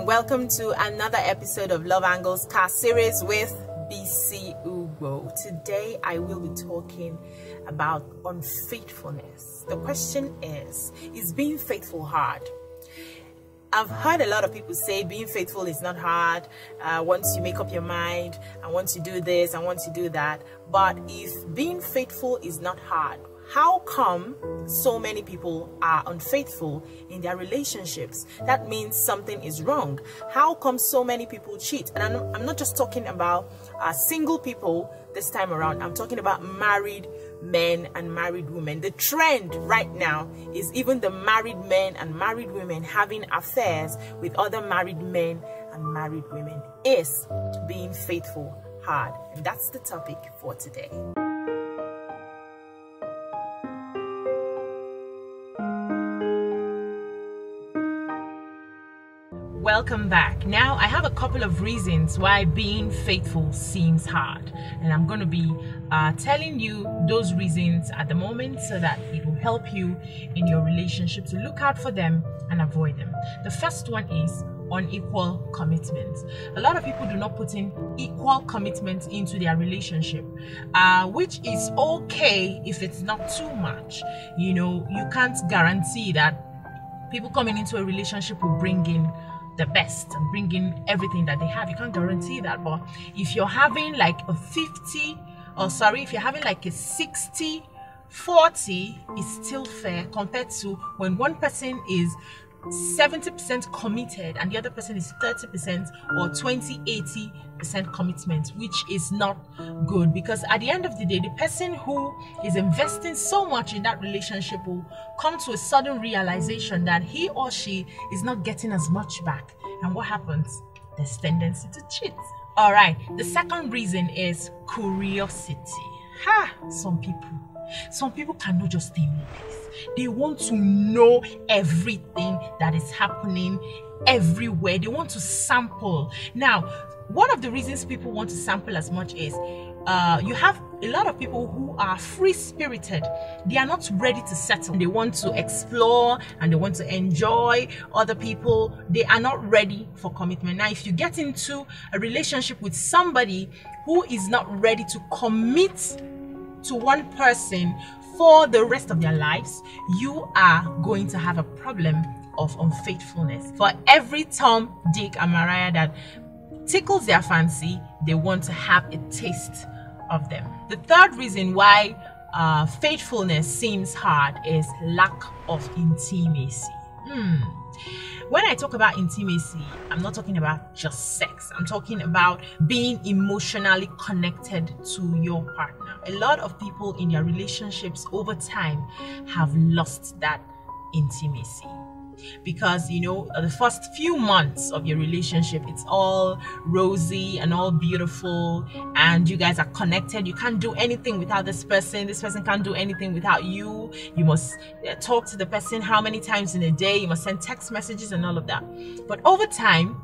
Welcome to another episode of Love Angles Cast Series with BC Ugo. Today I will be talking about unfaithfulness. The question is being faithful hard? I've heard a lot of people say being faithful is not hard. Once you make up your mind, I want to do this, I want to do that. But if being faithful is not hard, how come so many people are unfaithful in their relationships? That means something is wrong. How come so many people cheat? And I'm not just talking about single people this time around. I'm talking about married men and married women. The trend right now is even the married men and married women having affairs with other married men and married women. Is being faithful hard? And that's the topic for today. Welcome back. Now I have a couple of reasons why being faithful seems hard, and I'm going to be telling you those reasons at the moment so that it will help you in your relationship to look out for them and avoid them. The first one is unequal commitment. A lot of people do not put in equal commitment into their relationship, which is okay if it's not too much. You know, you can't guarantee that people coming into a relationship will bring in the best and bring in everything that they have. You can't guarantee that. But if you're having like a 60-40, it's still fair compared to when one person is 70% committed and the other person is 30% or 20-80% commitment, which is not good, because at the end of the day, the person who is investing so much in that relationship will come to a sudden realization that he or she is not getting as much back. And what happens? There's tendency to cheat. All right, the second reason is curiosity. Some people cannot just stay in one place. They want to know everything that is happening everywhere. They want to sample. Now, one of the reasons people want to sample as much is you have a lot of people who are free-spirited. They are not ready to settle. They want to explore and they want to enjoy other people. They are not ready for commitment. Now, if you get into a relationship with somebody who is not ready to commit to one person for the rest of their lives, you are going to have a problem of unfaithfulness. For every Tom, Dick, and Mariah that tickles their fancy, they want to have a taste of them. The third reason why faithfulness seems hard is lack of intimacy. When I talk about intimacy, I'm not talking about just sex. I'm talking about being emotionally connected to your partner. A lot of people in their relationships over time have lost that intimacy. Because, you know, the first few months of your relationship, it's all rosy and all beautiful, and you guys are connected. You can't do anything without this person can't do anything without you. You must talk to the person how many times in a day, you must send text messages and all of that. But over time,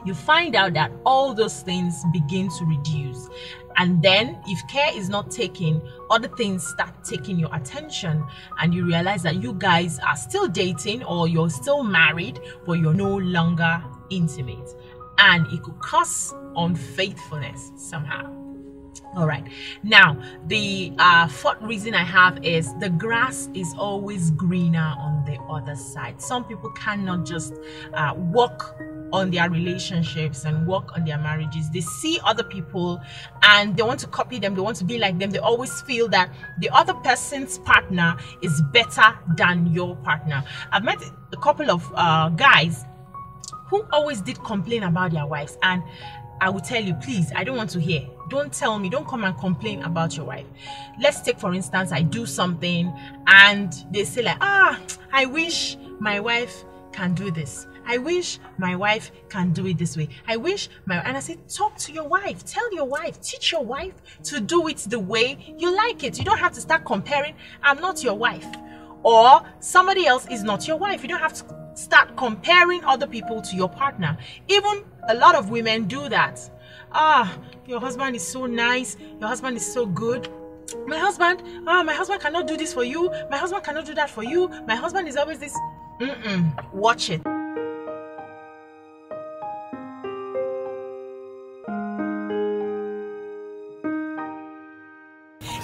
you find out that all those things begin to reduce. And then if care is not taken, other things start taking your attention, and you realize that you guys are still dating or you're still married, but you're no longer intimate. And it could cause unfaithfulness somehow. All right. Now, the fourth reason I have is the grass is always greener on the other side. Some people cannot just work on their relationships and work on their marriages. They see other people and they want to copy them. They want to be like them. They always feel that the other person's partner is better than your partner. I've met a couple of guys who always did complain about their wives, and I will tell you, please, I don't want to hear. Don't tell me, don't come and complain about your wife. Let's take, for instance, I do something and they say like, I wish my wife can do this. I wish my wife can do it this way. I wish and I say, talk to your wife, tell your wife, teach your wife to do it the way you like it. You don't have to start comparing. I'm not your wife, or somebody else is not your wife. You don't have to start comparing other people to your partner. Even a lot of women do that. your husband is so nice, your husband is so good. My husband cannot do this for you, my husband cannot do that for you, my husband is always this. Watch it.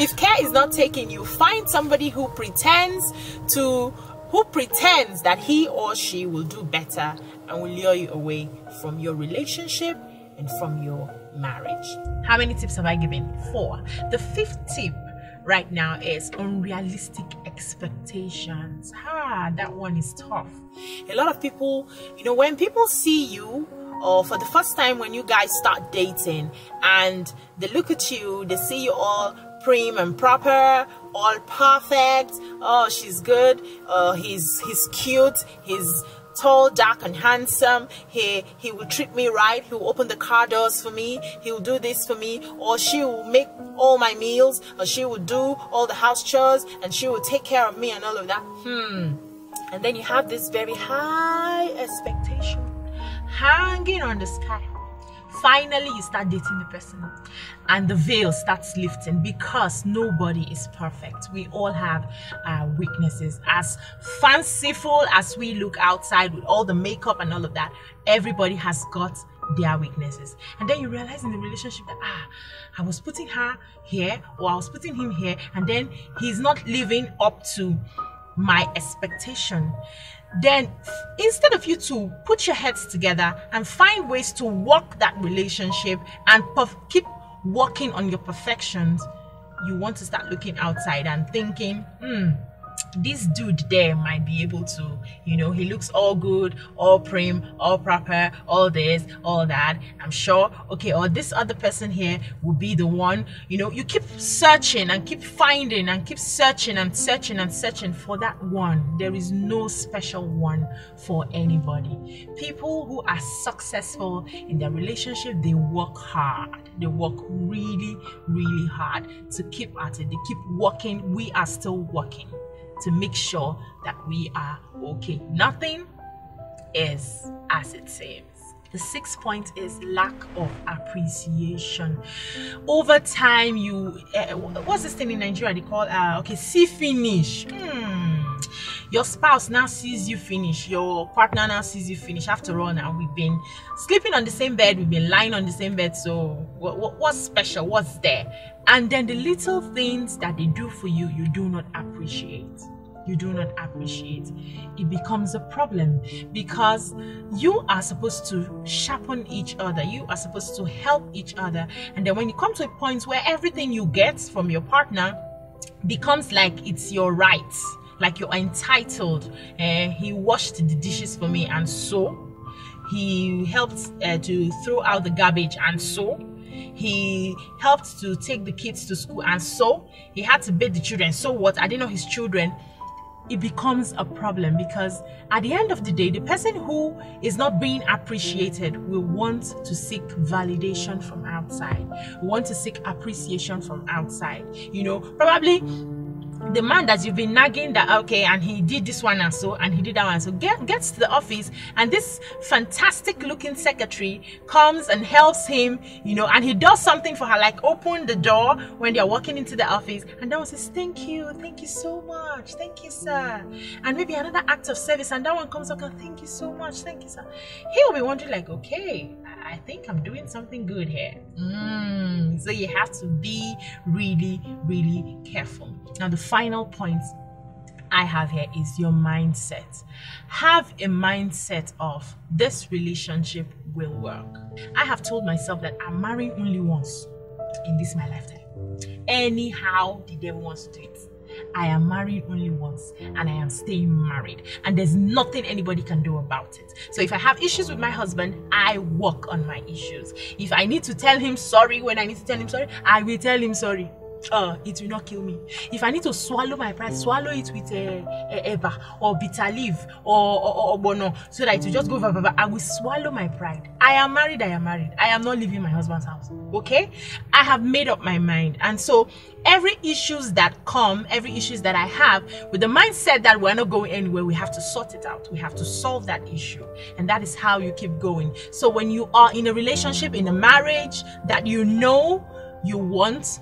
If care is not taken, you find somebody who pretends that he or she will do better and will lure you away from your relationship and from your marriage. How many tips have I given? 4. The 5th tip right now is unrealistic expectations. That one is tough. A lot of people, when people see you, or for the first time when you guys start dating, and they look at you, they see you all prim and proper, all perfect. Oh, she's good. He's cute. He's tall, dark, and handsome. He will treat me right. He will open the car doors for me. He will do this for me. Or she will make all my meals. Or she will do all the house chores. And she will take care of me and all of that. And then you have this very high expectation hanging on the sky. Finally, you start dating the person and the veil starts lifting, because nobody is perfect. We all have weaknesses. As fanciful as we look outside with all the makeup and all of that, everybody has got their weaknesses. And then you realize in the relationship that I was putting her here, or I was putting him here, and then he's not living up to my expectation. Then instead of you to put your heads together and find ways to work that relationship and keep working on your perfections, you want to start looking outside and thinking, this dude there might be able to, he looks all good, all prim, all proper, all this, all that. I'm sure, okay, or this other person here will be the one. You keep searching and keep finding and keep searching and searching and searching for that one. There is no special one for anybody. People who are successful in their relationship, they work hard. They work really, really hard to keep at it. They keep working. We are still working to make sure that we are okay. Nothing is as it seems. The 6th point is lack of appreciation. Over time, what's this thing in Nigeria they call see finish. Your spouse now sees you finish. Your partner now sees you finish. After all, now we've been sleeping on the same bed, we've been lying on the same bed, so what's special? What's there? And then the little things that they do for you, you do not appreciate. You do not appreciate. It becomes a problem, because you are supposed to sharpen each other. You are supposed to help each other. And then when you come to a point where everything you get from your partner becomes like it's your right, like you're entitled. He washed the dishes for me, and so he helped to throw out the garbage, and so he helped to take the kids to school, and so he had to bathe the children. So what? I didn't know his children. It becomes a problem, because at the end of the day, the person who is not being appreciated will want to seek validation from outside, want to seek appreciation from outside. Probably the man that you've been nagging that, okay, and he did this one and so, and he did that one, so gets to the office, and this fantastic looking secretary comes and helps him, and he does something for her, like open the door when they're walking into the office, and that one says, thank you so much, thank you, sir. And maybe another act of service, and that one comes up and thank you so much, thank you, sir. He'll be wondering like, okay, I think I'm doing something good here. So you have to be really, really careful. Now, the final point I have here is your mindset. Have a mindset of this relationship will work. I have told myself that I'm marrying only once in this my lifetime. Anyhow the devil wants to do it. I am married only once, and I am staying married, and there's nothing anybody can do about it. So if I have issues with my husband, I work on my issues. If I need to tell him sorry when I need to tell him sorry, I will tell him sorry. it will not kill me. If I need to swallow my pride, swallow it with eva or bitter leaf or bono, so that it will just go. I will swallow my pride. I am married. I am not leaving my husband's house. Okay, I have made up my mind, and so every issues that come, every issues that I have, with the mindset that we're not going anywhere, we have to sort it out. We have to solve that issue, and that is how you keep going. So when you are in a relationship, in a marriage that you know you want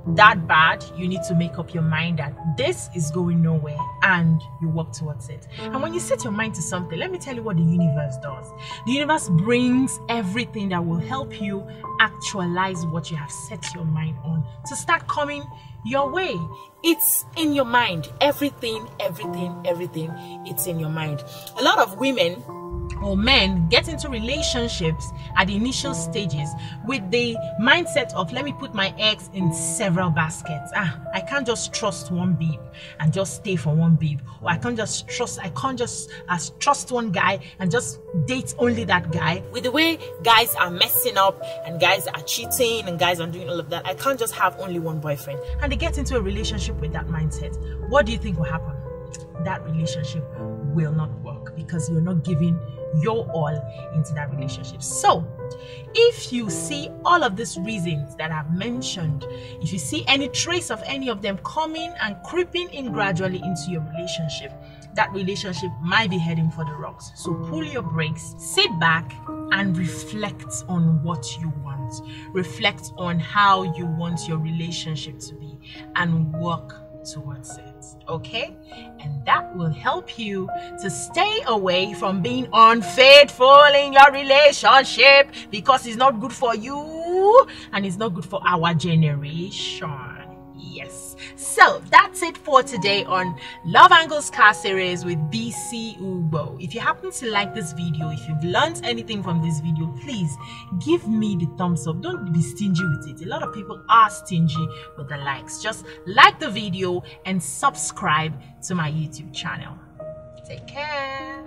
that bad, you need to make up your mind that this is going nowhere, and you work towards it. And when you set your mind to something, let me tell you what the universe does. The universe brings everything that will help you actualize what you have set your mind on to start coming your way. It's in your mind. Everything, it's in your mind. A lot of women or men get into relationships at the initial stages with the mindset of, let me put my eggs in several baskets. I can't just trust one babe and just stay for one babe, or I can't just trust one guy and just date only that guy. With the way guys are messing up and guys are cheating and guys are doing all of that, I can't just have only one boyfriend. And they get into a relationship with that mindset. What do you think will happen? That relationship will not work, because you're not giving your all into that relationship. So if you see all of these reasons that I've mentioned, if you see any trace of any of them coming and creeping in gradually into your relationship, that relationship might be heading for the rocks. So pull your brakes, sit back and reflect on what you want. Reflect on how you want your relationship to be and work towards it. Okay, and that will help you to stay away from being unfaithful in your relationship, because it's not good for you and it's not good for our generation. Yes, so that's it for today on Love Angles Car Series with BC Ubo. If you happen to like this video, if you've learned anything from this video, please give me the thumbs up. Don't be stingy with it. A lot of people are stingy with the likes. Just like the video and subscribe to my YouTube channel. Take care.